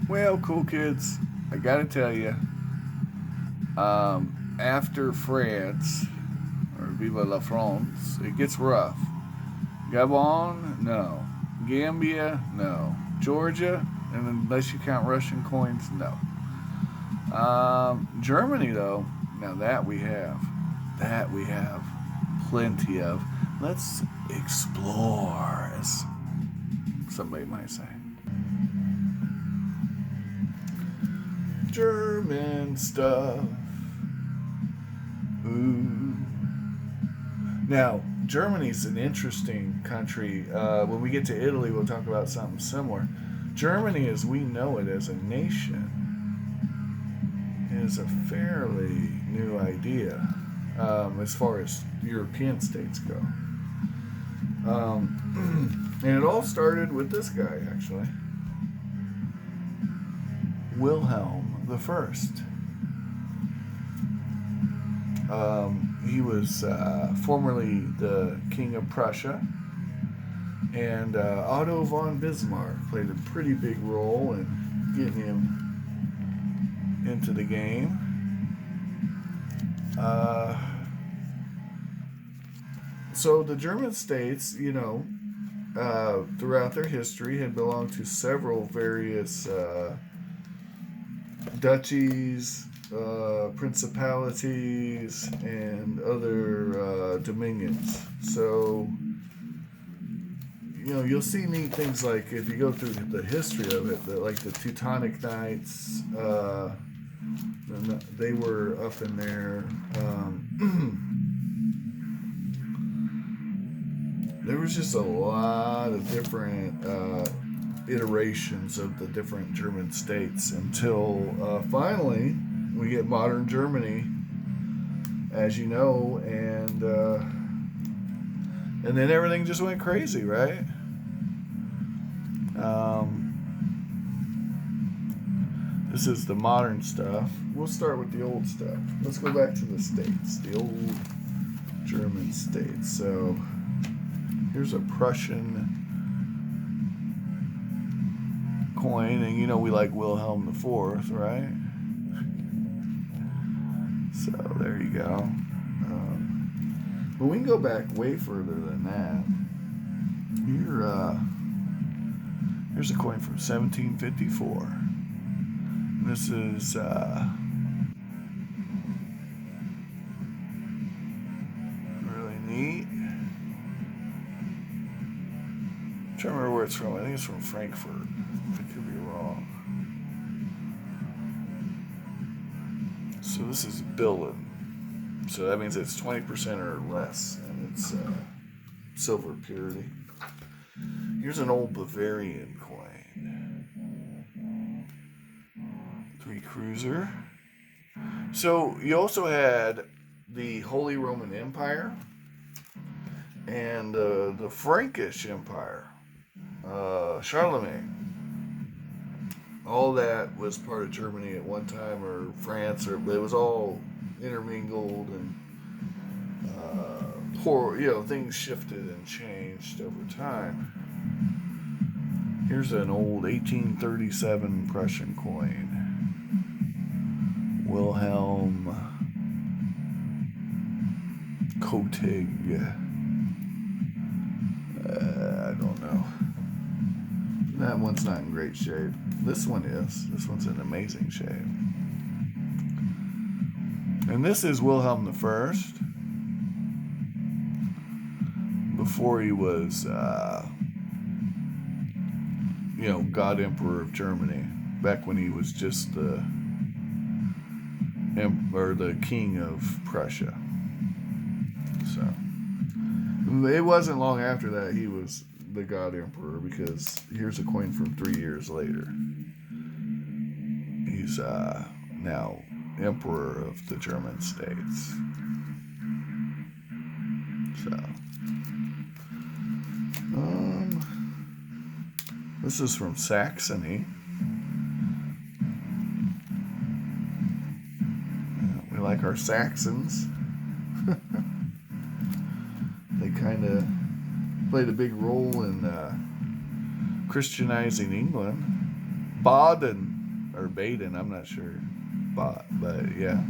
Well, cool kids, I gotta tell you, after France, or Vive la France, it gets rough. Gabon, no. Gambia, no. Georgia, and unless you count Russian coins, no. Germany, though, now that we have. That we have plenty of. Let's explore, as somebody might say. German stuff. Ooh. Now, Germany's an interesting country. When we get to Italy, we'll talk about something similar. Germany, as we know it as a nation, is a fairly new idea as far as European states go. And it all started with this guy, actually, Wilhelm the First. He was formerly the King of Prussia, and Otto von Bismarck played a pretty big role in getting him into the game. So the German states, throughout their history had belonged to several various duchies, principalities, and other dominions. So, you'll see neat things like if you go through the history of it, like the Teutonic Knights, they were up in there. There was just a lot of different iterations of the different German states until finally we get modern Germany, as you know, and then everything just went crazy, right? This is the modern stuff. We'll start with the old stuff. Let's go back to the states, the old German states. So here's a Prussian coin, and we like Wilhelm the Fourth, right? So there you go. But we can go back way further than that. Here's a coin from 1754. This is really neat. I'm trying to remember where it's from. I think it's from Frankfurt. I could be wrong. So this is billion. So that means it's 20% or less, and it's silver purity. Here's an old Bavarian coin. 3 cruiser. So you also had the Holy Roman Empire and the Frankish Empire. Charlemagne. All that was part of Germany at one time, or France, or it was all intermingled, and things shifted and changed over time. Here's an old 1837 Prussian coin. Wilhelm Kotig. I don't know. That one's not in great shape. This one is. This one's in amazing shape. And this is Wilhelm the First. Before he was, God Emperor of Germany. Back when he was just the King of Prussia. So it wasn't long after that he was the God Emperor, because here's a coin from 3 years later. He's now Emperor of the German states. So, this is from Saxony. We like our Saxons. They kind of played a big role in Christianizing England. Baden. or Baden, I'm not sure, bought, but yeah.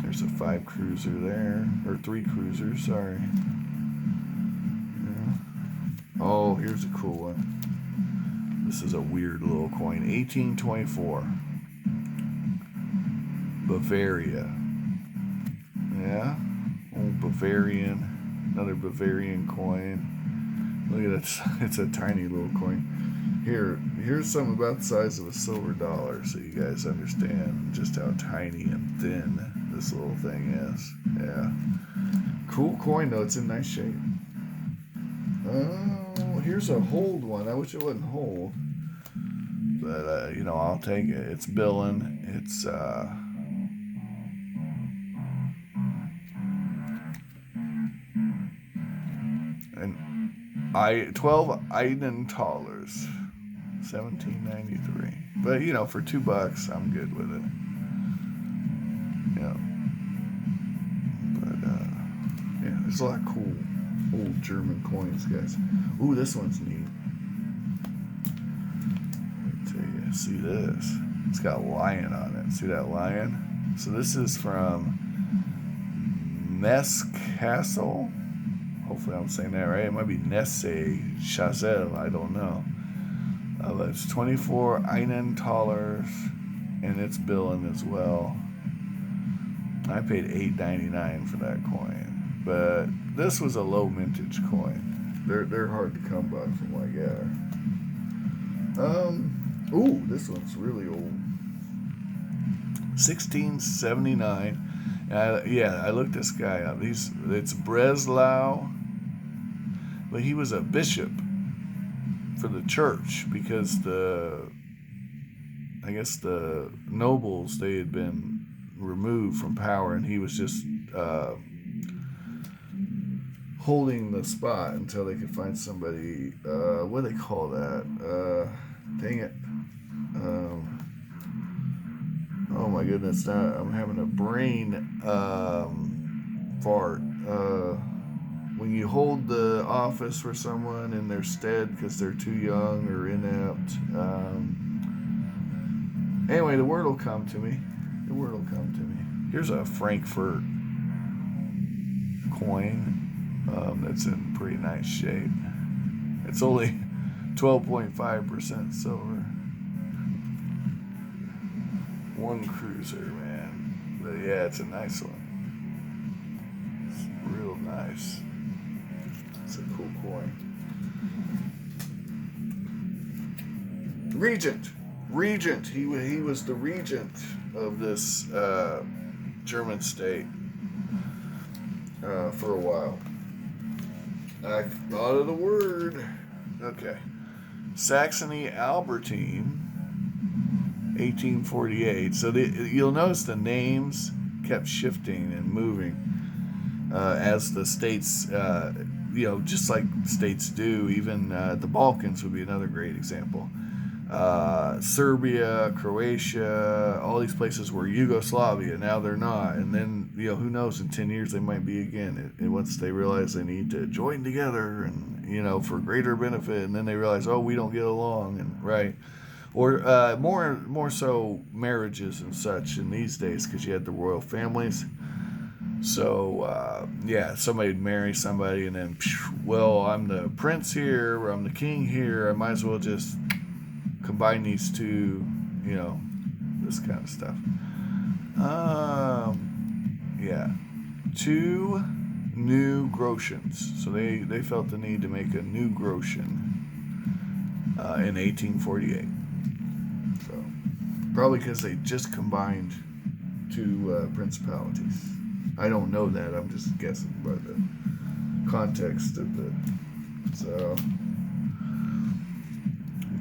There's a 5 cruiser there, or 3 cruisers, sorry. Yeah. Oh, here's a cool one. This is a weird little coin. 1824. Bavaria. Yeah. Old Bavarian. Another Bavarian coin. Look at it. It's a tiny little coin. Here's something about the size of a silver dollar so you guys understand just how tiny and thin this little thing is. Yeah. Cool coin though. It's in nice shape. Oh, here's a hold one. I wish it wasn't hold. But, I'll take it. It's billing. It's, and 12 Eidenthalers. 1793. But, for $2, I'm good with it. Yeah. But, yeah, there's a lot of cool old German coins, guys. Ooh, this one's neat. See this? It's got a lion on it. See that lion? So this is from Mescastle. Hopefully I'm saying that right. It might be Nesse Chazelle. I don't know. But it's 24 Eidenthalers, and it's billing as well. I paid $8.99 for that coin, but this was a low mintage coin. They're hard to come by from what I gather. Ooh, this one's really old. 1679. I looked this guy up. It's Breslau, but he was a bishop for the church because the nobles, they had been removed from power, and he was just holding the spot until they could find somebody. What do they call that? Dang it. Oh my goodness, I'm having a brain fart. When you hold the office for someone in their stead because they're too young or inept. Anyway, the word will come to me. Here's a Frankfurt coin that's in pretty nice shape. It's only 12.5% silver. One cruiser, man. But yeah, it's a nice one. It's real nice. It's a cool coin. Regent. He was the regent of this German state for a while. I thought of the word. Okay. Saxony Albertine, 1848. So you'll notice the names kept shifting and moving as the states, just like states do. Even the Balkans would be another great example. Serbia, Croatia, all these places were Yugoslavia. Now they're not. And then, who knows, in 10 years they might be again. And once they realize they need to join together and, for greater benefit. And then they realize, oh, we don't get along. And right. Or more so marriages and such in these days because you had the royal families. So, somebody would marry somebody and then, well, I'm the prince here or I'm the king here. I might as well just combine these two, this kind of stuff. 2 new groschens. So they felt the need to make a new groschen in 1848. So probably because they just combined 2 principalities. I don't know that. I'm just guessing by the context of it. So.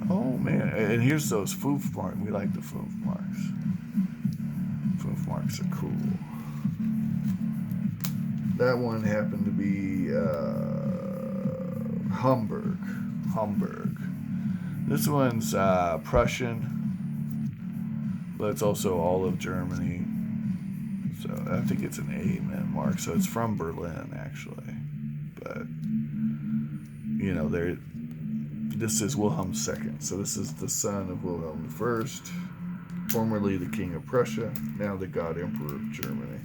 Oh man, and here's those foof marks. We like the foof marks. Foof marks are cool. That one happened to be Hamburg. This one's Prussian, but it's also all of Germany. So I think it's an amen mark. So it's from Berlin actually, but they're this is Wilhelm II. So this is the son of Wilhelm I, formerly the King of Prussia, now the God Emperor of Germany.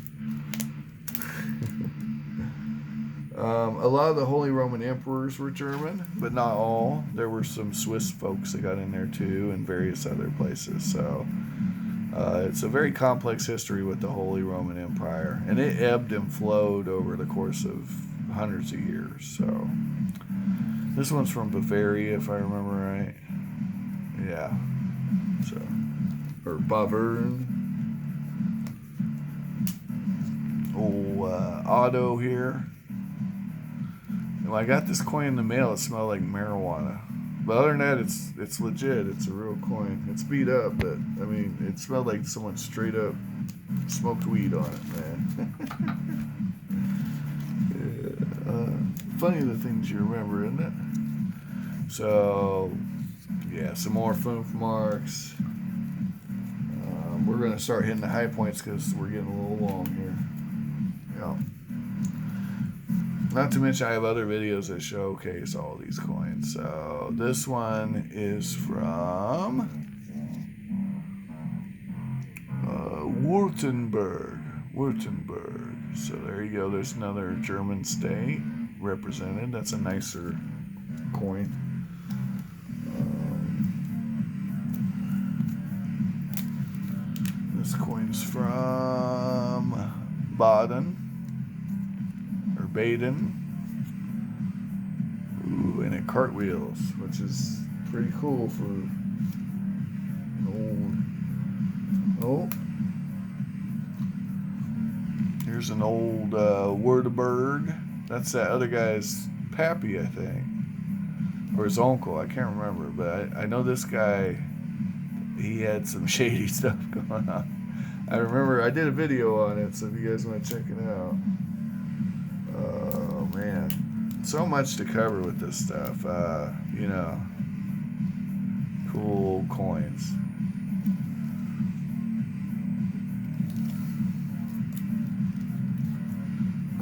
A lot of the Holy Roman Emperors were German, but not all. There were some Swiss folks that got in there too, and various other places. So it's a very complex history with the Holy Roman Empire, and it ebbed and flowed over the course of hundreds of years. So this one's from Bavaria, if I remember right. Yeah. So, or Bavarian. Otto here. When I got this coin in the mail, it smelled like marijuana. But other than that, it's legit. It's a real coin. It's beat up, but I mean, it smelled like someone straight up smoked weed on it, man. Funny the things you remember, isn't it? So, yeah, some more Fünf marks. We're going to start hitting the high points because we're getting a little long here. Yeah. Not to mention I have other videos that showcase all these coins. So this one is from Württemberg. So there you go. There's another German state represented. That's a nicer coin. This coin's from Baden. Ooh, and it cartwheels, which is pretty cool for an old. Oh, here's an old Württemberg. That's that other guy's pappy, I think, or his uncle. I can't remember, but I know this guy. He had some shady stuff going on. I remember I did a video on it, so if you guys want to check it out. Oh man, so much to cover with this stuff. Cool coins.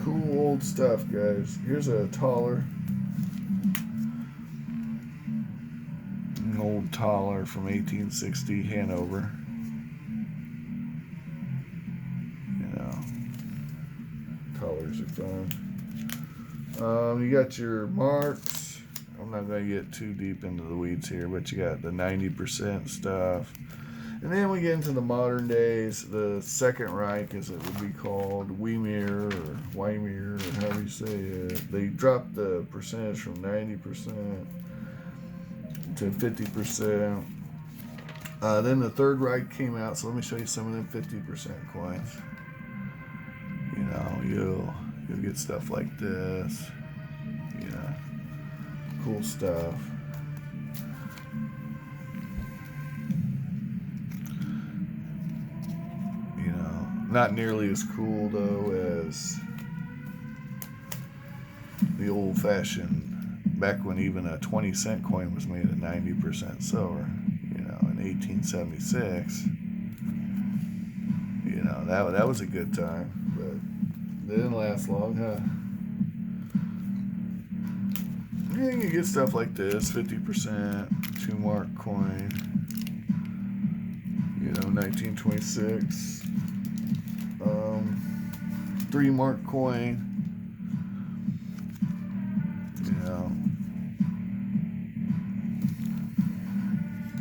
Cool old stuff, guys. Here's a taler. An old taler from 1860, Hanover. Talers are fun. You got your marks. I'm not going to get too deep into the weeds here, but you got the 90% stuff. And then we get into the modern days. The Second Reich, as it would be called, Weimar or however you say it. They dropped the percentage from 90% to 50%. Then the Third Reich came out, so let me show you some of them 50% coins. You'll get stuff like this. Cool stuff. Not nearly as cool though as the old-fashioned, back when even a 20-cent coin was made of 90% silver. In 1876. That was a good time, but they didn't last long, huh? Yeah, you can get stuff like this, 50%, 2-mark coin, 1926, 3-mark coin,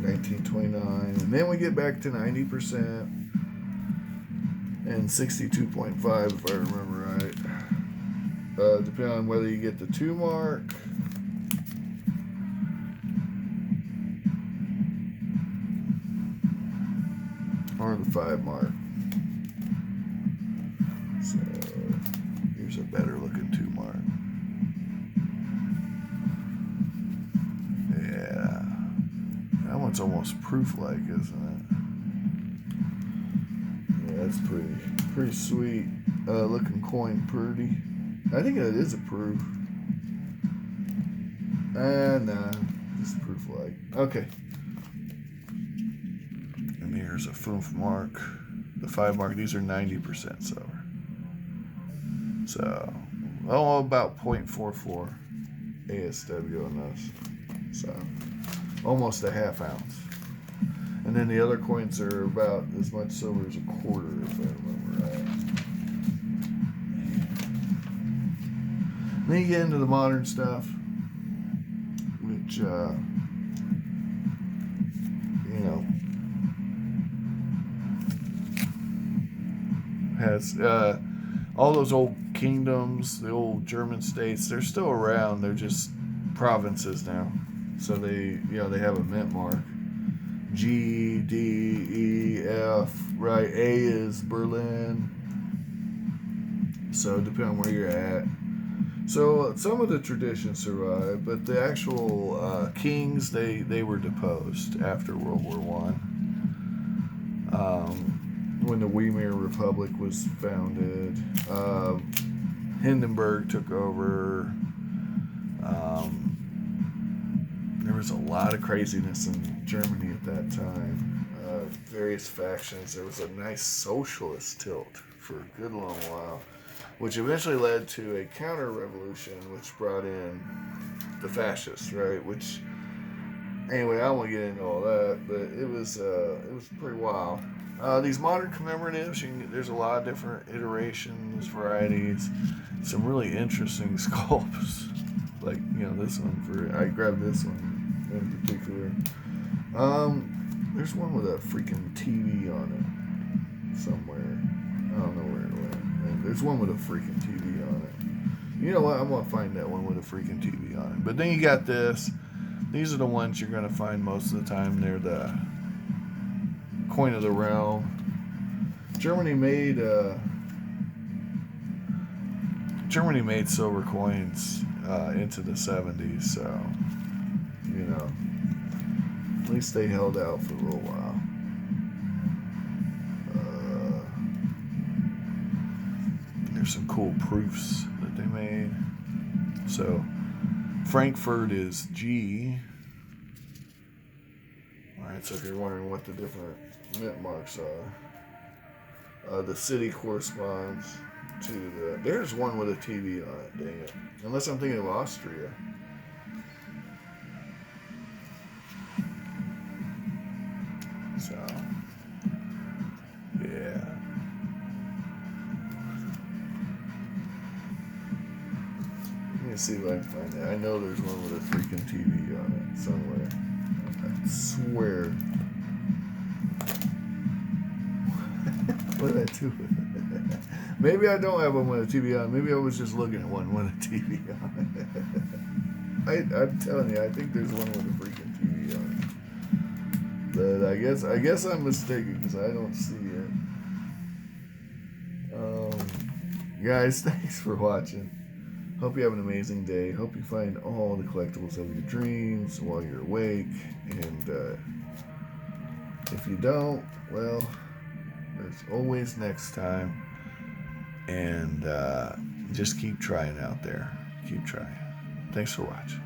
1929, and then we get back to 90%. And 62.5, if I remember right. Depending on whether you get the 2-mark or the 5-mark. So here's a better looking 2-mark. Yeah, that one's almost proof-like, isn't it? That's pretty sweet looking coin, pretty. I think that is a proof. Nah, just proof like. Okay. And here's a Fünf mark. The 5 mark, these are 90% silver. So, about 0.44 ASW on those. So almost a half ounce. And then the other coins are about as much silver as a quarter, if I remember right. Then you get into the modern stuff, which, has all those old kingdoms, the old German states. They're still around. They're just provinces now. So they have a mint mark. G, D, E, F, right? A is Berlin. So depending on where you're at. So some of the traditions survive, but the actual kings, they were deposed after World War One. When the Weimar Republic was founded, Hindenburg took over. There was a lot of craziness in Germany at that time. Various factions. There was a nice socialist tilt for a good long while, which eventually led to a counter-revolution, which brought in the fascists, right? Which, anyway, I don't want to get into all that, but it was pretty wild. These modern commemoratives, there's a lot of different iterations, varieties, some really interesting sculpts. Like, this one I grabbed this one in particular. There's one with a freaking TV on it somewhere. I don't know where it went. And there's one with a freaking TV on it. You know what? I'm going to find that one with a freaking TV on it. But then you got this. These are the ones you're going to find most of the time. They're the coin of the realm. Germany made silver coins into the 70s, so at least they held out for a little while. There's some cool proofs that they made. So Frankfurt is G. Alright, so if you're wondering what the different mint marks are, the city corresponds to the... There's one with a TV on it, dang it. Unless I'm thinking of Austria. So, yeah. Let me see if I can find it. I know there's one with a freaking TV on it somewhere. I swear. What did I do with it? Maybe I don't have one with a TV on. Maybe I was just looking at one with a TV on. I'm telling you, I think there's one with a freaking TV on it. But I guess I'm mistaken because I don't see it. Guys, thanks for watching. Hope you have an amazing day. Hope you find all the collectibles of your dreams while you're awake. And if you don't, well, there's always next time. And just keep trying out there. Keep trying. Thanks for watching.